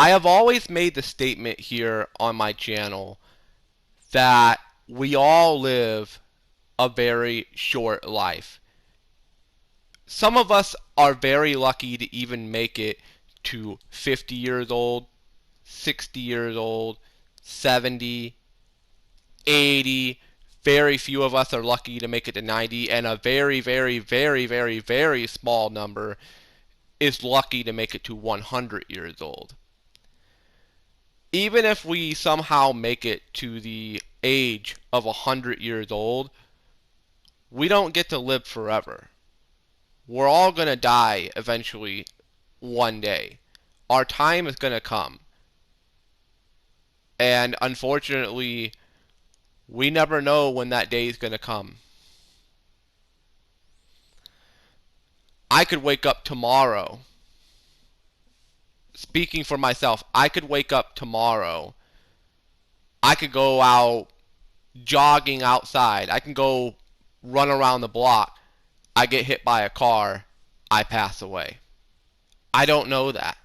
I have always made the statement here on my channel that we all live a very short life. Some of us are very lucky to even make it to 50 years old, 60 years old, 70, 80. Very few of us are lucky to make it to 90, and a very, very, very, very, very small number is lucky to make it to 100 years old. Even if we somehow make it to the age of 100 years old, we don't get to live forever. We're all going to die eventually one day. Our time is going to come. And unfortunately, we never know when that day is going to come. I could wake up tomorrow. Speaking for myself, I could wake up tomorrow. I could go out jogging outside. I can go run around the block. I get hit by a car. I pass away. I don't know that.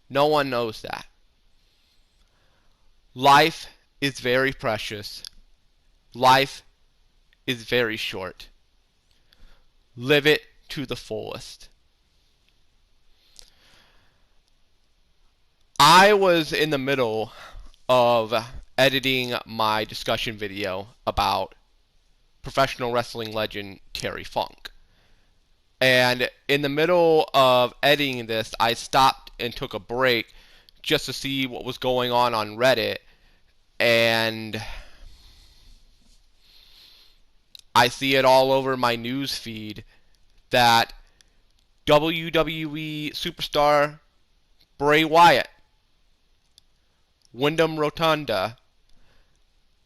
No one knows that. Life is very precious. Life is very short. Live it to the fullest. I was in the middle of editing my discussion video about professional wrestling legend Terry Funk. And in the middle of editing this, I stopped and took a break just to see what was going on Reddit. And I see it all over my news feed that WWE superstar Bray Wyatt, Wyndham Rotunda,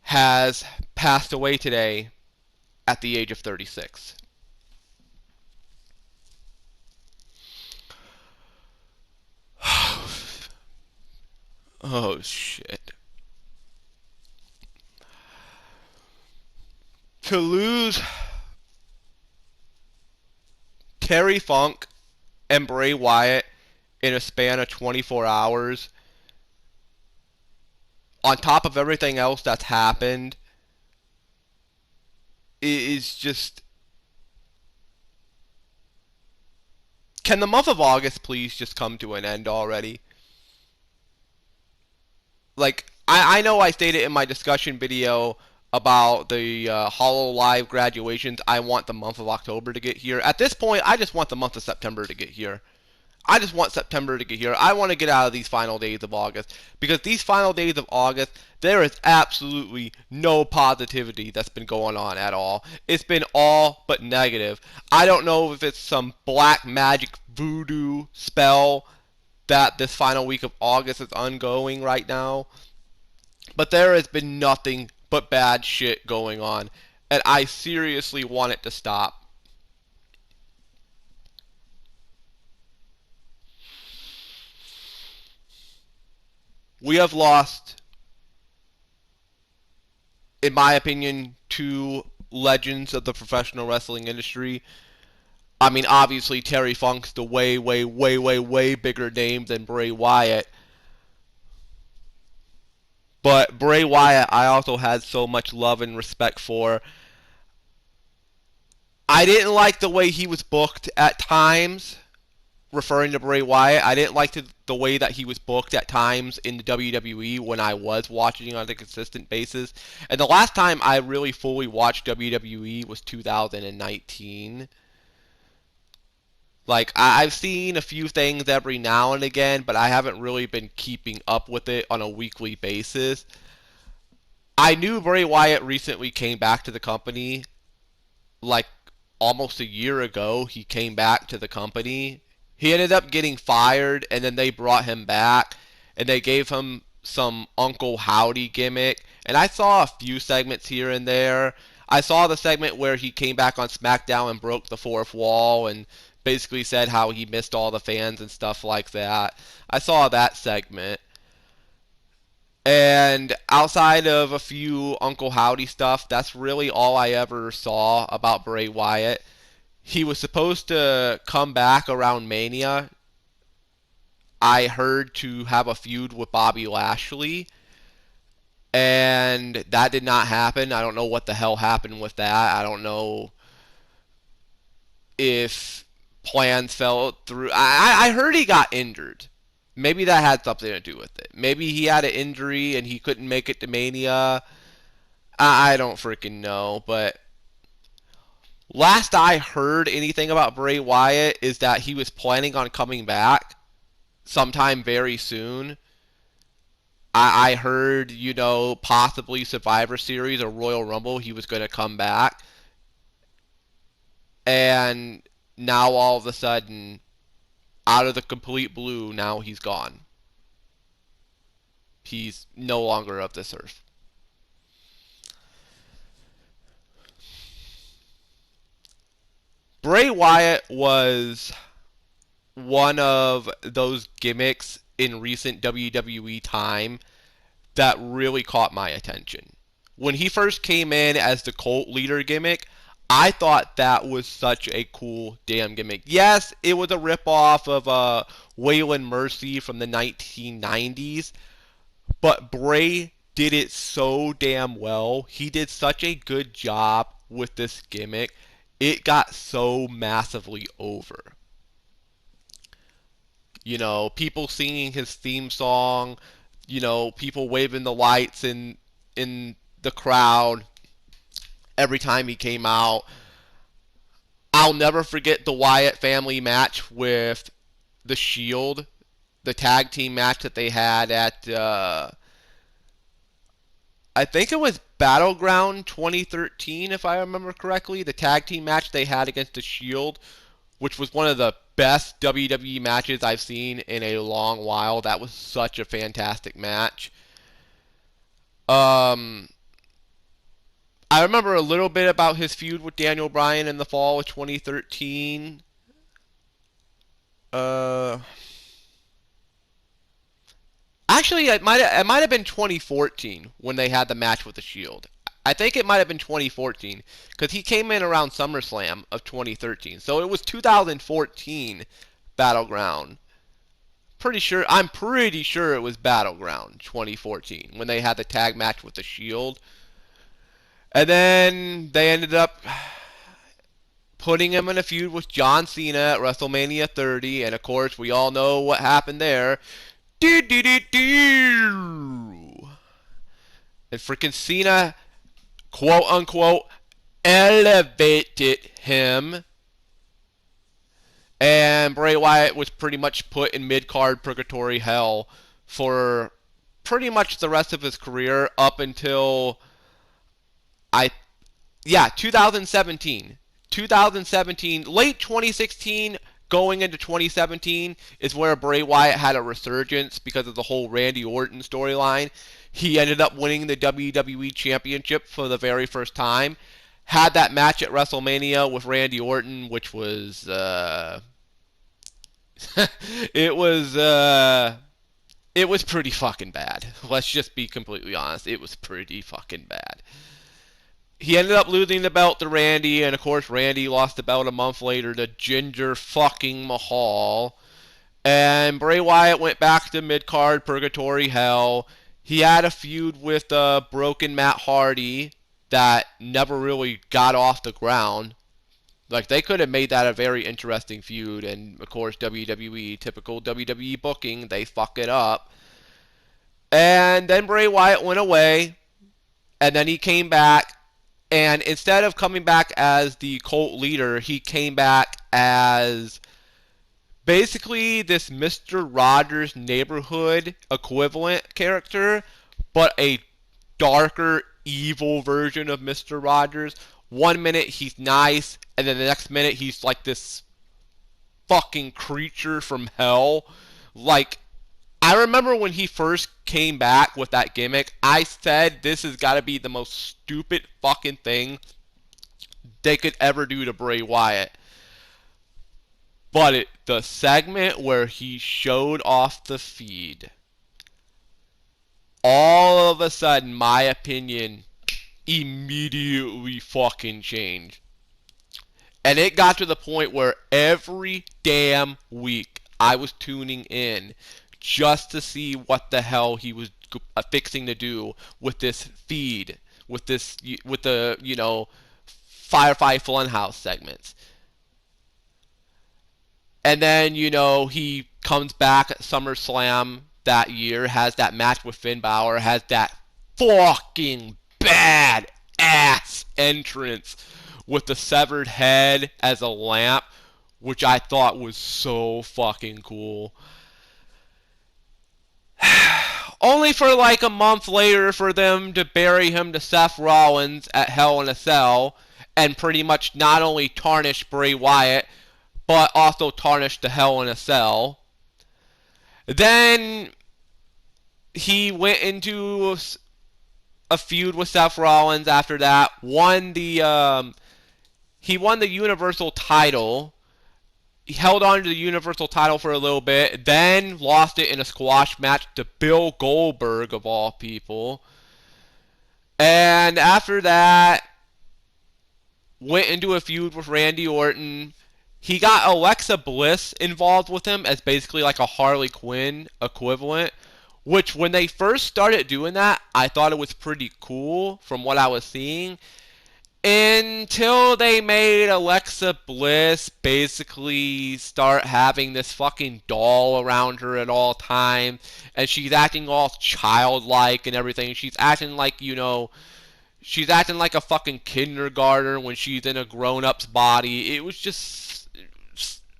has passed away today at the age of 36. Oh, shit. To lose Terry Funk and Bray Wyatt in a span of 24 hours, on top of everything else that's happened, is just... Can the month of August please just come to an end already? Like, I know I stated in my discussion video about the Hollow Live graduations, I want the month of October to get here. At this point, I just want the month of September to get here. I just want September to get here. I want to get out of these final days of August. Because these final days of August, there is absolutely no positivity that's been going on at all. It's been all but negative. I don't know if it's some black magic voodoo spell that this final week of August is ongoing right now. But there has been nothing but bad shit going on. And I seriously want it to stop. We have lost, in my opinion, two legends of the professional wrestling industry. I mean, obviously, Terry Funk's the way, way, way, way, way bigger name than Bray Wyatt. But Bray Wyatt, I also had so much love and respect for. I didn't like the way he was booked at times, referring to Bray Wyatt. I didn't like the way that he was booked at times in the WWE when I was watching on a consistent basis. And the last time I really fully watched WWE was 2019. Like, I've seen a few things every now and again, but I haven't really been keeping up with it on a weekly basis. I knew Bray Wyatt recently came back to the company. Like, almost a year ago, he came back to the company. He ended up getting fired, and then they brought him back, and they gave him some Uncle Howdy gimmick. And I saw a few segments here and there. I saw the segment where he came back on SmackDown and broke the fourth wall and basically said how he missed all the fans and stuff like that. I saw that segment. And outside of a few Uncle Howdy stuff, that's really all I ever saw about Bray Wyatt. He was supposed to come back around Mania. I heard, to have a feud with Bobby Lashley, and that did not happen. I don't know what the hell happened with that. I don't know if plans fell through. I heard he got injured. Maybe that had something to do with it. Maybe he had an injury and he couldn't make it to Mania. I don't freaking know. But last I heard anything about Bray Wyatt is that he was planning on coming back sometime very soon. I heard, possibly Survivor Series or Royal Rumble, he was going to come back. And now all of a sudden, out of the complete blue, now he's gone. He's no longer of this earth. Bray Wyatt was one of those gimmicks in recent WWE time that really caught my attention. When he first came in as the cult leader gimmick, I thought that was such a cool damn gimmick. Yes, it was a ripoff of Waylon Mercy from the 1990s, but Bray did it so damn well. He did such a good job with this gimmick. It got so massively over. People singing his theme song, people waving the lights in the crowd every time he came out. I'll never forget the Wyatt family match with the Shield, the tag team match that they had at I think it was Battleground 2013, if I remember correctly. The tag team match they had against the Shield, which was one of the best WWE matches I've seen in a long while. That was such a fantastic match. I remember a little bit about his feud with Daniel Bryan in the fall of 2013. Actually, it might have been 2014 when they had the match with the Shield. I think it might have been 2014 because he came in around SummerSlam of 2013. So it was 2014 Battleground. I'm pretty sure it was Battleground 2014 when they had the tag match with the Shield. And then they ended up putting him in a feud with John Cena at WrestleMania 30, and of course we all know what happened there. Do do do do. And freaking Cena, quote unquote, elevated him. And Bray Wyatt was pretty much put in mid-card purgatory hell for pretty much the rest of his career up until 2017. 2017, late 2016, going into 2017 is where Bray Wyatt had a resurgence because of the whole Randy Orton storyline. He ended up winning the WWE Championship for the very first time. Had that match at WrestleMania with Randy Orton, which was it was pretty fucking bad. Let's just be completely honest. It was pretty fucking bad. He ended up losing the belt to Randy, and of course Randy lost the belt a month later to Jinder fucking Mahal. And Bray Wyatt went back to mid-card purgatory hell. He had a feud with broken Matt Hardy that never really got off the ground. Like, they could have made that a very interesting feud, and of course WWE, typical WWE booking, they fuck it up. And then Bray Wyatt went away, and then he came back. And instead of coming back as the cult leader, he came back as basically this Mr. Rogers Neighborhood equivalent character, but a darker, evil version of Mr. Rogers. One minute he's nice, and then the next minute he's like this fucking creature from hell. Like, I remember when he first came back with that gimmick, I said this has got to be the most stupid fucking thing they could ever do to Bray Wyatt. But the segment where he showed off the feed, all of a sudden my opinion immediately fucking changed. And it got to the point where every damn week I was tuning in just to see what the hell he was fixing to do with this feed, with the Firefly Funhouse segments. And then, he comes back at SummerSlam that year, has that match with Finn Balor, has that fucking bad ass entrance with the severed head as a lamp, which I thought was so fucking cool. Only for like a month later for them to bury him to Seth Rollins at Hell in a Cell and pretty much not only tarnish Bray Wyatt, but also tarnish the Hell in a Cell. Then he went into a feud with Seth Rollins after that. He won the Universal title. He held on to the Universal title for a little bit, then lost it in a squash match to Bill Goldberg, of all people. And after that, went into a feud with Randy Orton. He got Alexa Bliss involved with him as basically like a Harley Quinn equivalent, which when they first started doing that, I thought it was pretty cool from what I was seeing. Until they made Alexa Bliss basically start having this fucking doll around her at all times, and she's acting all childlike and everything. She's acting like, she's acting like a fucking kindergartner when she's in a grown-up's body. It was just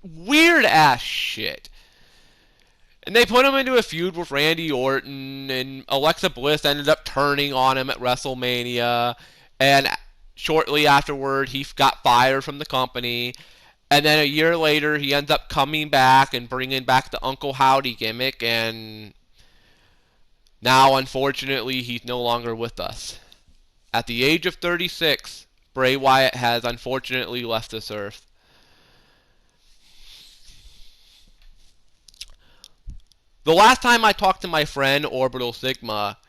weird ass shit. And they put him into a feud with Randy Orton, and Alexa Bliss ended up turning on him at WrestleMania, and shortly afterward, he got fired from the company. And then a year later, he ends up coming back and bringing back the Uncle Howdy gimmick. And now, unfortunately, he's no longer with us. At the age of 36, Bray Wyatt has unfortunately left this earth. The last time I talked to my friend, Orbital Sigma,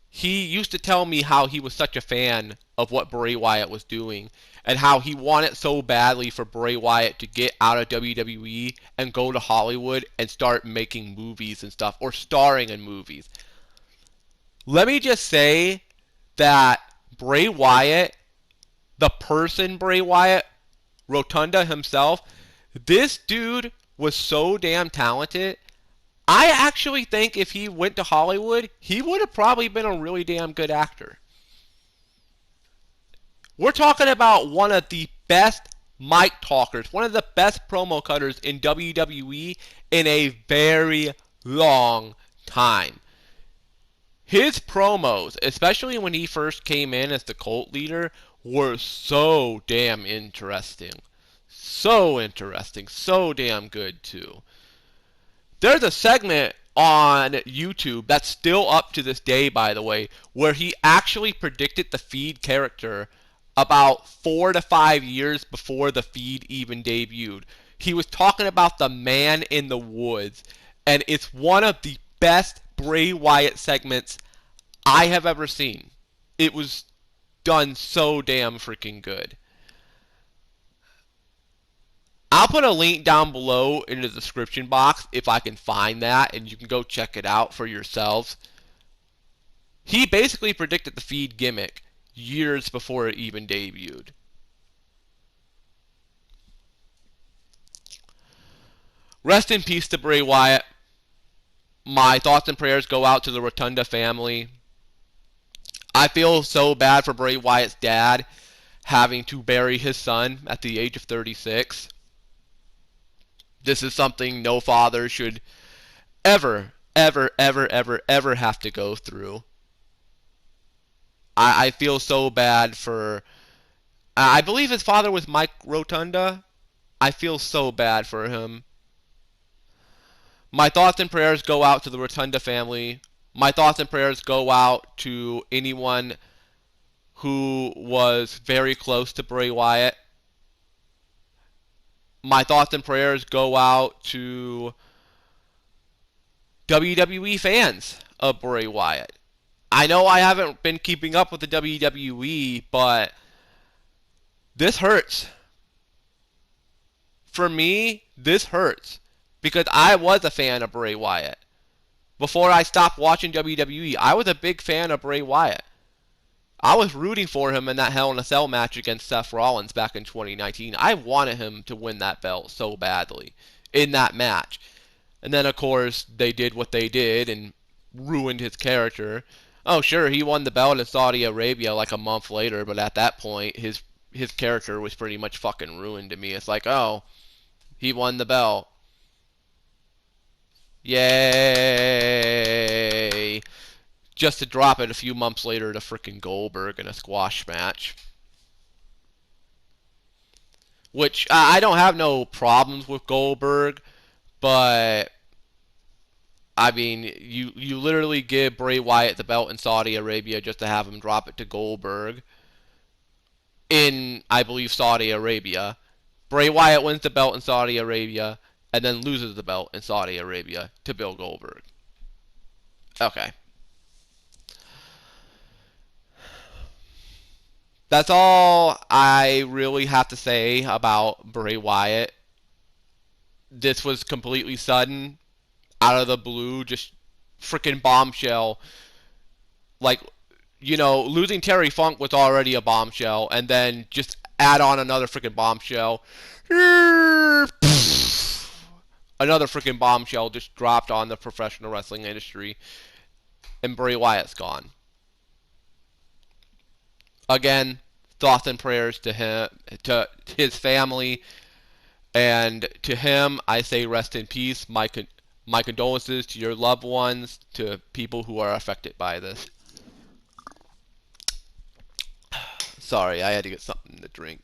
he used to tell me how he was such a fan of what Bray Wyatt was doing and how he wanted so badly for Bray Wyatt to get out of WWE and go to Hollywood and start making movies and stuff, or starring in movies. Let me just say that Bray Wyatt, the person Bray Wyatt, Rotunda himself, this dude was so damn talented. I actually think if he went to Hollywood, he would have probably been a really damn good actor. We're talking about one of the best mic talkers, one of the best promo cutters in WWE in a very long time. His promos, especially when he first came in as the cult leader, were so damn interesting. So interesting. So damn good, too. There's a segment on YouTube that's still up to this day, by the way, where he actually predicted the Feed character about 4 to 5 years before the Feed even debuted. He was talking about the Man in the Woods, and it's one of the best Bray Wyatt segments I have ever seen. It was done so damn freaking good. I'll put a link down below in the description box if I can find that, and you can go check it out for yourselves. He basically predicted the Feed gimmick years before it even debuted. Rest in peace to Bray Wyatt. My thoughts and prayers go out to the Rotunda family. I feel so bad for Bray Wyatt's dad having to bury his son at the age of 36. This is something no father should ever have to go through. I feel so bad for... I believe his father was Mike Rotunda. I feel so bad for him. My thoughts and prayers go out to the Rotunda family. My thoughts and prayers go out to anyone who was very close to Bray Wyatt. My thoughts and prayers go out to WWE fans of Bray Wyatt. I know I haven't been keeping up with the WWE, but this hurts. For me, this hurts. because I was a fan of Bray Wyatt. Before I stopped watching WWE, I was a big fan of Bray Wyatt. I was rooting for him in that Hell in a Cell match against Seth Rollins back in 2019. I wanted him to win that belt so badly in that match. And then, of course, they did what they did and ruined his character. Oh, sure, he won the belt in Saudi Arabia like a month later, but at that point, his character was pretty much fucking ruined to me. It's like, oh, he won the belt. Yay! Just to drop it a few months later to frickin' Goldberg in a squash match. Which, I don't have no problems with Goldberg, but I mean, you literally give Bray Wyatt the belt in Saudi Arabia just to have him drop it to Goldberg in, I believe, Saudi Arabia. Bray Wyatt wins the belt in Saudi Arabia and then loses the belt in Saudi Arabia to Bill Goldberg. Okay. That's all I really have to say about Bray Wyatt. This was completely sudden, out of the blue, just freaking bombshell. Like, losing Terry Funk was already a bombshell, and then just add on another freaking bombshell. Another freaking bombshell just dropped on the professional wrestling industry, and Bray Wyatt's gone. Again, thoughts and prayers to him, to his family, and to him, I say rest in peace. My condolences to your loved ones, to people who are affected by this. Sorry, I had to get something to drink.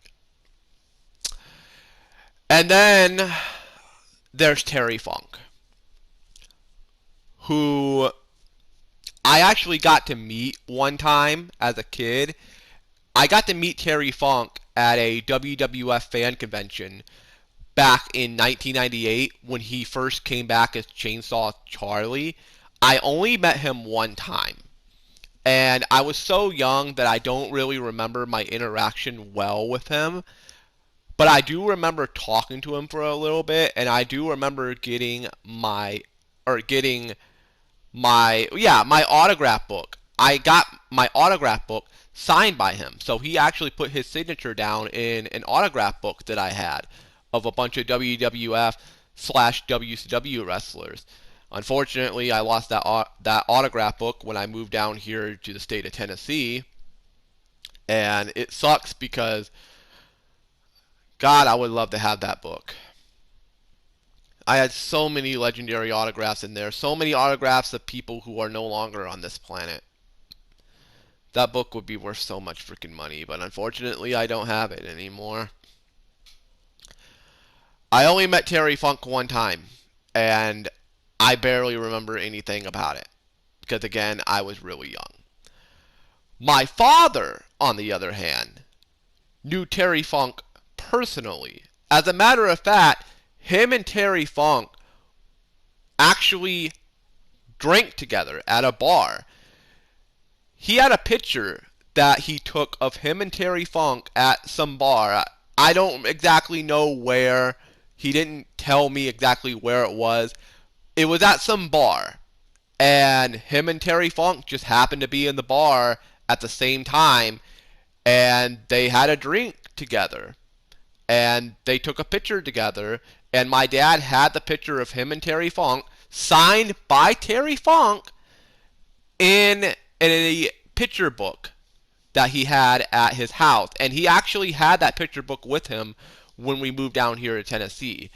And then there's Terry Funk, who I actually got to meet one time as a kid. I got to meet Terry Funk at a WWF fan convention back in 1998 when he first came back as Chainsaw Charlie. I only met him one time. And I was so young that I don't really remember my interaction well with him. But I do remember talking to him for a little bit, and I do remember getting my autograph book. I got my autograph book signed by him. So he actually put his signature down in an autograph book that I had of a bunch of WWF/WCW wrestlers. Unfortunately, I lost that autograph book when I moved down here to the state of Tennessee. And it sucks because, God, I would love to have that book. I had so many legendary autographs in there. So many autographs of people who are no longer on this planet. That book would be worth so much freaking money, but unfortunately I don't have it anymore. I only met Terry Funk one time, and I barely remember anything about it, because again, I was really young. My father, on the other hand, knew Terry Funk personally. As a matter of fact, him and Terry Funk actually drank together at a bar. He had a picture that he took of him and Terry Funk at some bar. I don't exactly know where. He didn't tell me exactly where it was. It was at some bar. And him and Terry Funk just happened to be in the bar at the same time. And they had a drink together. And they took a picture together. And my dad had the picture of him and Terry Funk signed by Terry Funk in a picture book that he had at his house. And he actually had that picture book with him when we moved down here to Tennessee.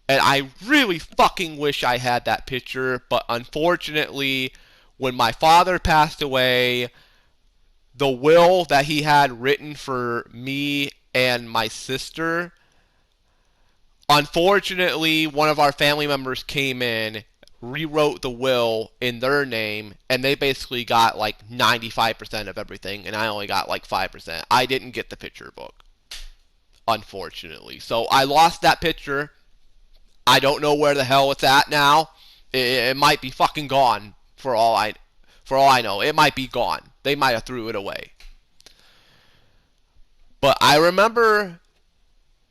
And I really fucking wish I had that picture, but unfortunately, when my father passed away, the will that he had written for me and my sister, unfortunately, one of our family members came in, rewrote the will in their name, and they basically got like 95% of everything, and I only got like 5%. I didn't get the picture book, unfortunately. So I lost that picture. I don't know where the hell it's at now. It might be fucking gone for all I know. It might be gone. They might have threw it away. But I remember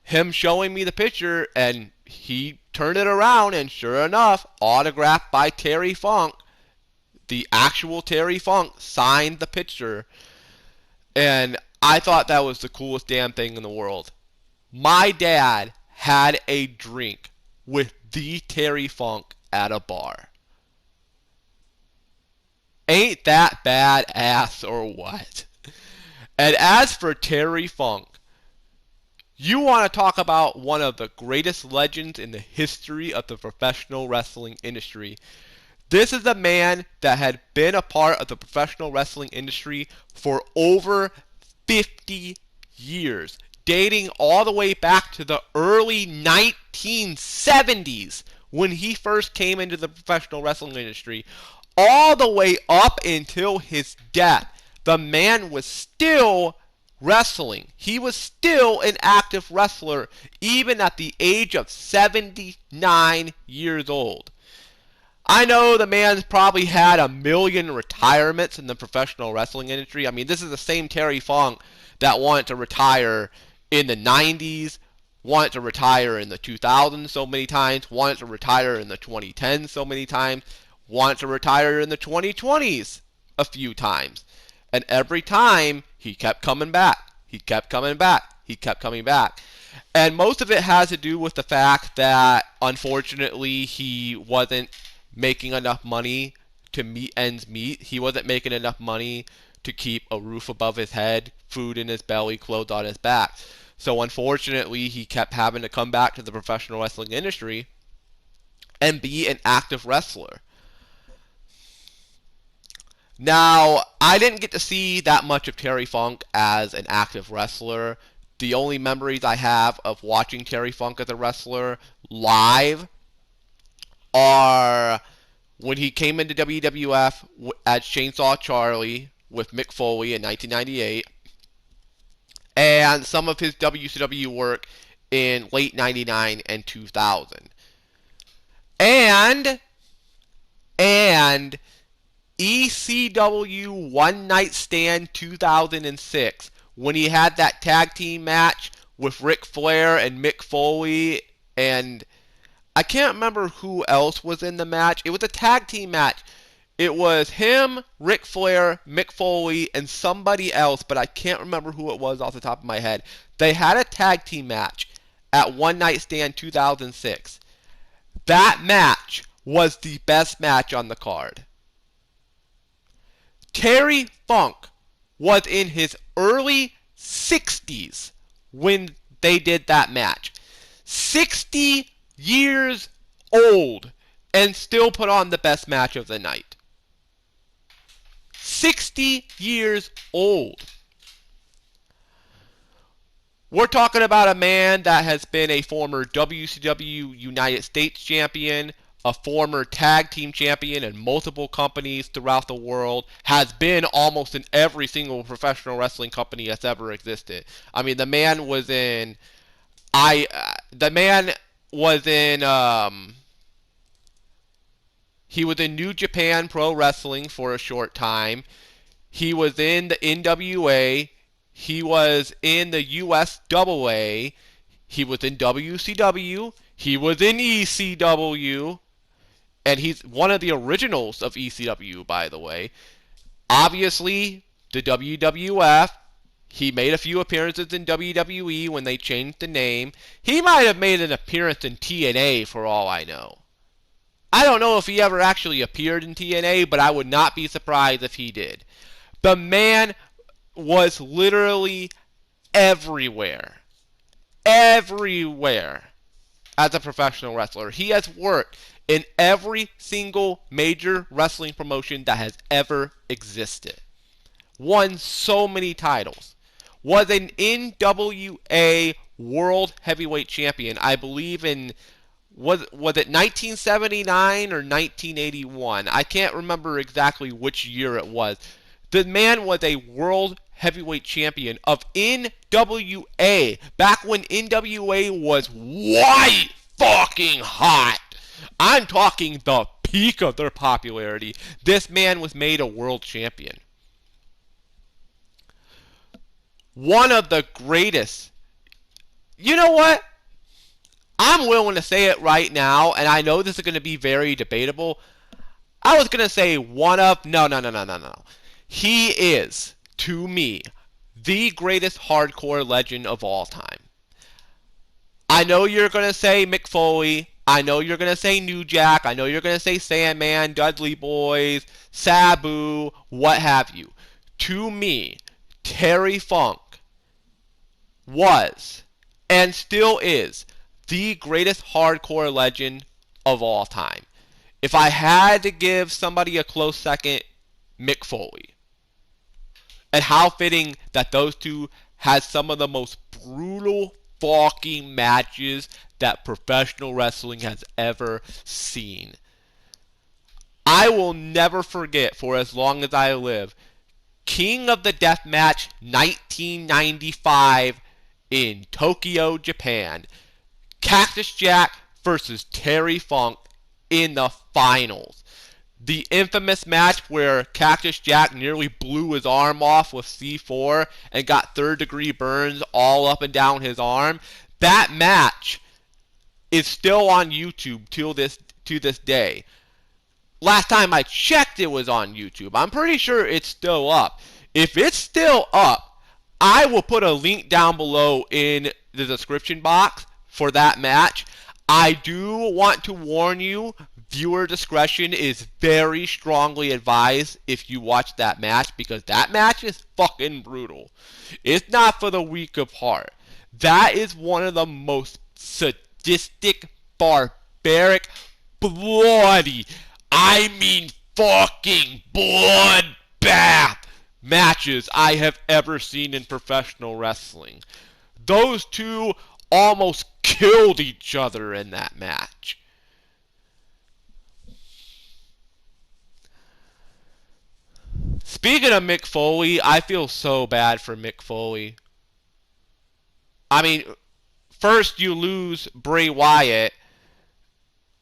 him showing me the picture, and he turned it around, and sure enough, autographed by Terry Funk, the actual Terry Funk signed the picture. And I thought that was the coolest damn thing in the world. My dad had a drink with the Terry Funk at a bar. Ain't that badass or what? And as for Terry Funk, you want to talk about one of the greatest legends in the history of the professional wrestling industry. This is a man that had been a part of the professional wrestling industry for over 50 years, dating all the way back to the early 1970s when he first came into the professional wrestling industry, all the way up until his death. The man was still wrestling. He was still an active wrestler, even at the age of 79 years old. I know the man's probably had a million retirements in the professional wrestling industry. I mean, this is the same Terry Funk that wanted to retire in the 90s, wanted to retire in the 2000s so many times, wanted to retire in the 2010s so many times, wanted to retire in the 2020s a few times. And every time, he kept coming back. He kept coming back. He kept coming back. And most of it has to do with the fact that, unfortunately, he wasn't making enough money to meet ends meet. He wasn't making enough money to keep a roof above his head, food in his belly, clothes on his back. So unfortunately, he kept having to come back to the professional wrestling industry and be an active wrestler. Now, I didn't get to see that much of Terry Funk as an active wrestler. The only memories I have of watching Terry Funk as a wrestler live are when he came into WWF as Chainsaw Charlie with Mick Foley in 1998, and some of his WCW work in late 99 and 2000. And ECW One Night Stand 2006, when he had that tag team match with Ric Flair and Mick Foley, and I can't remember who else was in the match. It was a tag team match. It was him, Ric Flair, Mick Foley, and somebody else, but I can't remember who it was off the top of my head. They had a tag team match at One Night Stand 2006. That match was the best match on the card. Terry Funk was in his early 60s when they did that match. 60 years old and still put on the best match of the night. 60 years old. We're talking about a man that has been a former WCW United States champion, a former tag team champion in multiple companies throughout the world, has been almost in every single professional wrestling company that's ever existed. I mean, the man was in he was in New Japan Pro Wrestling for a short time. He was in the NWA. He was in the US AA. He was in WCW. He was in ECW. And he's one of the originals of ECW, by the way. Obviously, the WWF. He made a few appearances in WWE when they changed the name. He might have made an appearance in TNA for all I know. I don't know if he ever actually appeared in TNA, but I would not be surprised if he did. The man was literally everywhere. Everywhere as a professional wrestler. He has worked in every single major wrestling promotion that has ever existed. Won so many titles. Was an NWA World Heavyweight Champion, I believe in, was it 1979 or 1981? I can't remember exactly which year it was. The man was a World Heavyweight Champion of NWA, back when NWA was white fucking hot. I'm talking the peak of their popularity. This man was made a world champion. One of the greatest. You know what? I'm willing to say it right now, and I know this is going to be very debatable. I was going to say one of, no. He is, to me, the greatest hardcore legend of all time. I know you're going to say Mick Foley. I know you're going to say New Jack. I know you're going to say Sandman, Dudley Boys, Sabu, what have you. To me, Terry Funk was, and still is, the greatest hardcore legend of all time. If I had to give somebody a close second, Mick Foley. And how fitting that those two had some of the most brutal fucking matches that professional wrestling has ever seen. I will never forget, for as long as I live, King of the Deathmatch 1995 in Tokyo, Japan. Cactus Jack versus Terry Funk in the finals. The infamous match where Cactus Jack nearly blew his arm off with C4 and got third-degree burns all up and down his arm. That match is still on YouTube to this day. Last time I checked, it was on YouTube. I'm pretty sure it's still up. If it's still up, I will put a link down below in the description box for that match. I do want to warn you, viewer discretion is very strongly advised if you watch that match, because that match is fucking brutal. It's not for the weak of heart. That is one of the most sadistic, barbaric, bloody, I mean fucking bloodbath matches I have ever seen in professional wrestling. Those two almost killed each other in that match. Speaking of Mick Foley, I feel so bad for Mick Foley. I mean, first you lose Bray Wyatt.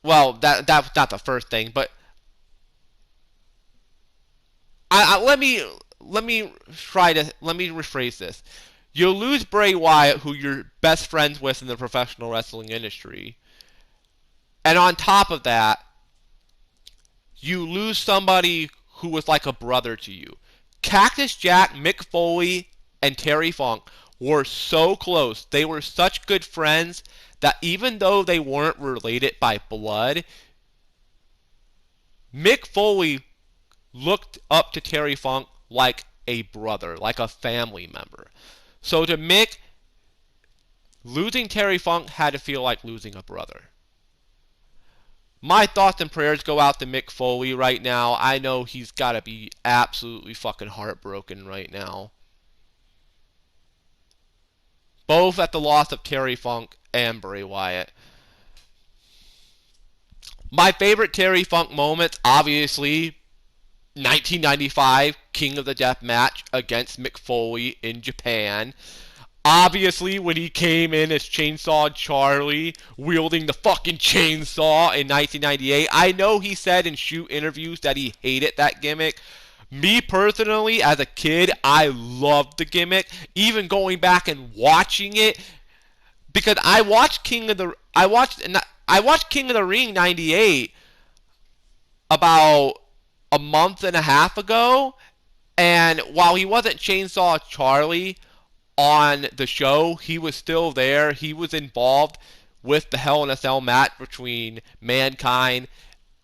Well, that's not the first thing, but let me rephrase this. You lose Bray Wyatt, who you're best friends with in the professional wrestling industry, and on top of that, you lose somebody who was like a brother to you. Cactus Jack, Mick Foley, and Terry Funk were so close. They were such good friends that even though they weren't related by blood, Mick Foley looked up to Terry Funk like a brother, like a family member. So to Mick, losing Terry Funk had to feel like losing a brother. My thoughts and prayers go out to Mick Foley right now. I know he's got to be absolutely fucking heartbroken right now. Both at the loss of Terry Funk and Bray Wyatt. My favorite Terry Funk moments, obviously, 1995 King of the Death match against Mick Foley in Japan. Obviously, when he came in as Chainsaw Charlie, wielding the fucking chainsaw in 1998. I know he said in shoot interviews that he hated that gimmick. Me personally, as a kid, I loved the gimmick. Even going back and watching it, because I watched King of the Ring '98 about a month and a half ago, and while he wasn't Chainsaw Charlie on the show, he was still there. He was involved with the Hell in a Cell match between Mankind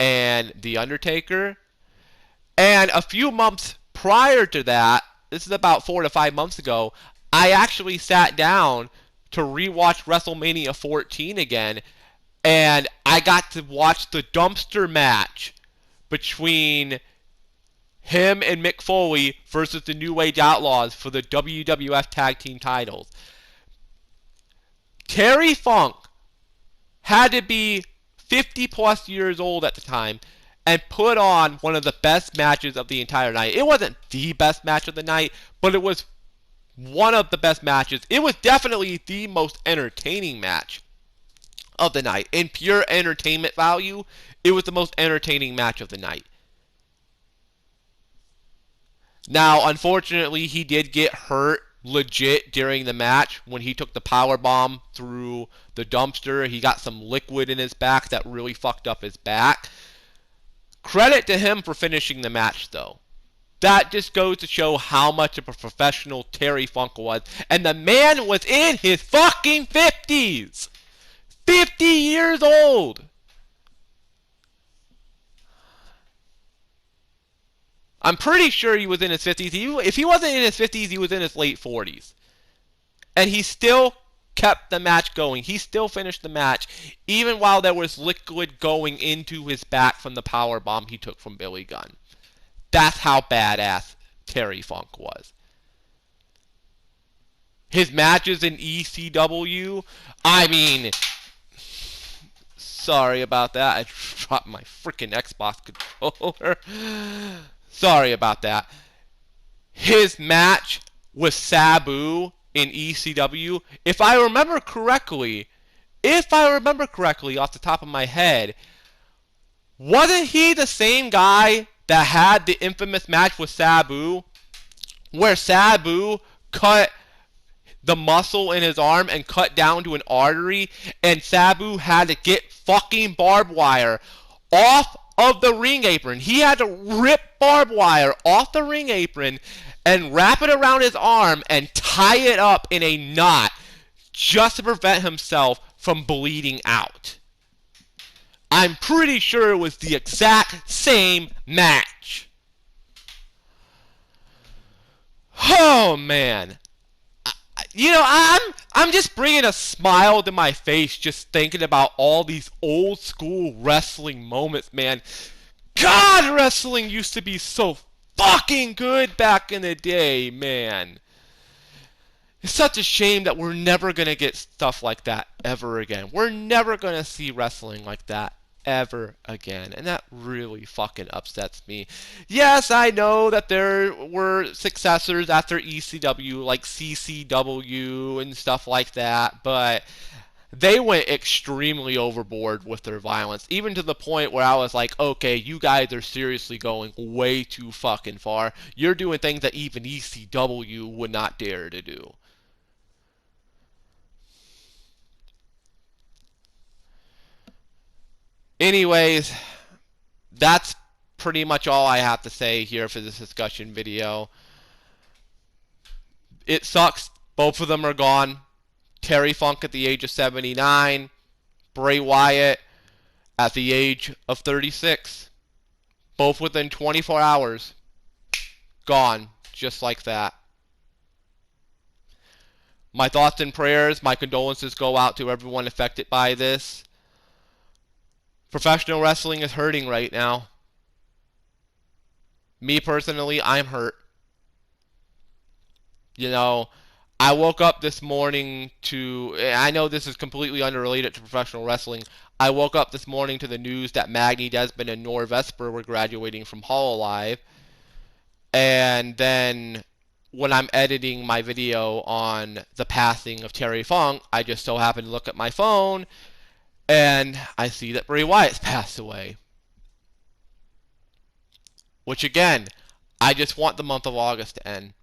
and The Undertaker. And a few months prior to that, this is about 4 to 5 months ago, I actually sat down to rewatch WrestleMania 14 again, and I got to watch the dumpster match between him and Mick Foley versus the New Age Outlaws for the WWF Tag Team titles. Terry Funk had to be 50 plus years old at the time and put on one of the best matches of the entire night. It wasn't the best match of the night, but it was one of the best matches. It was definitely the most entertaining match of the night. In pure entertainment value, it was the most entertaining match of the night. Now, unfortunately, he did get hurt legit during the match when he took the power bomb through the dumpster. He got some liquid in his back that really fucked up his back. Credit to him for finishing the match, though. That just goes to show how much of a professional Terry Funk was. And the man was in his fucking 50s. 50 years old. I'm pretty sure he was in his 50s. If he wasn't in his 50s, he was in his late 40s. And he still kept the match going. He still finished the match, even while there was liquid going into his back from the power bomb he took from Billy Gunn. That's how badass Terry Funk was. His matches in ECW, I mean, sorry about that. I dropped my freaking Xbox controller. Sorry about that. His match with Sabu in ECW, if I remember correctly off the top of my head, wasn't he the same guy that had the infamous match with Sabu, where Sabu cut the muscle in his arm and cut down to an artery, and Sabu had to get fucking barbed wire off of the ring apron? He had to rip barbed wire off the ring apron and wrap it around his arm and tie it up in a knot just to prevent himself from bleeding out. I'm pretty sure it was the exact same match. Oh man. You know, I'm just bringing a smile to my face just thinking about all these old school wrestling moments, man. God, wrestling used to be so fucking good back in the day, man. It's such a shame that we're never going to get stuff like that ever again. We're never going to see wrestling like that ever again. And that really fucking upsets me. Yes, I know that there were successors after ECW, like CCW and stuff like that, but they went extremely overboard with their violence, even to the point where I was like, okay, you guys are seriously going way too fucking far. You're doing things that even ECW would not dare to do. Anyways, that's pretty much all I have to say here for this discussion video. It sucks. Both of them are gone. Terry Funk at the age of 79. Bray Wyatt at the age of 36. Both within 24 hours. Gone. Just like that. My thoughts and prayers, my condolences go out to everyone affected by this. Professional wrestling is hurting right now. Me personally, I'm hurt. You know, I woke up this morning to, I know this is completely unrelated to professional wrestling. I woke up this morning to the news that Magny Desmond and Nor Vesper were graduating from Hololive. And then when I'm editing my video on the passing of Terry Funk, I just so happen to look at my phone and I see that Bray Wyatt's passed away. Which again, I just want the month of August to end.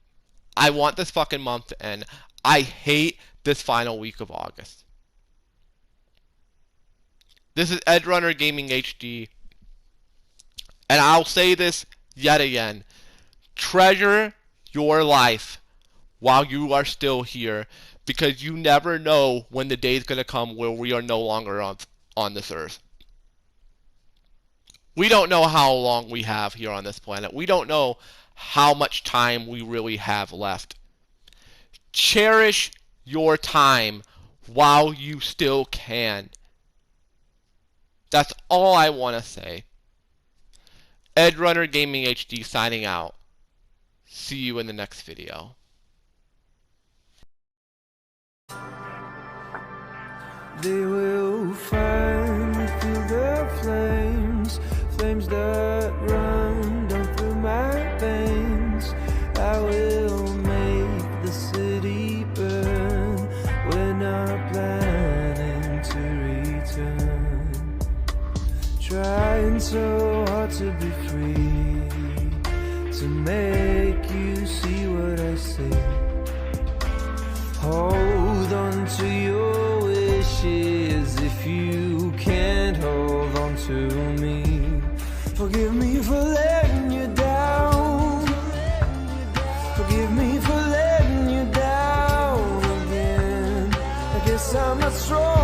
I want this fucking month to end. I hate this final week of August. This is Edrunner Gaming HD. And I'll say this yet again. Treasure your life while you are still here. Because you never know when the day is going to come where we are no longer on this earth. We don't know how long we have here on this planet. We don't know how much time we really have left. Cherish your time while you still can. That's all I want to say. Edrunner Gaming HD signing out. See you in the next video. They will find me through the flames, flames that run down through my veins. I will make the city burn. We're not planning to return. Trying so hard to be free, to make you see what I see. Hold on to your wishes if you can't hold on to me. Forgive me for letting you down. Forgive me for letting you down again. I guess I'm not strong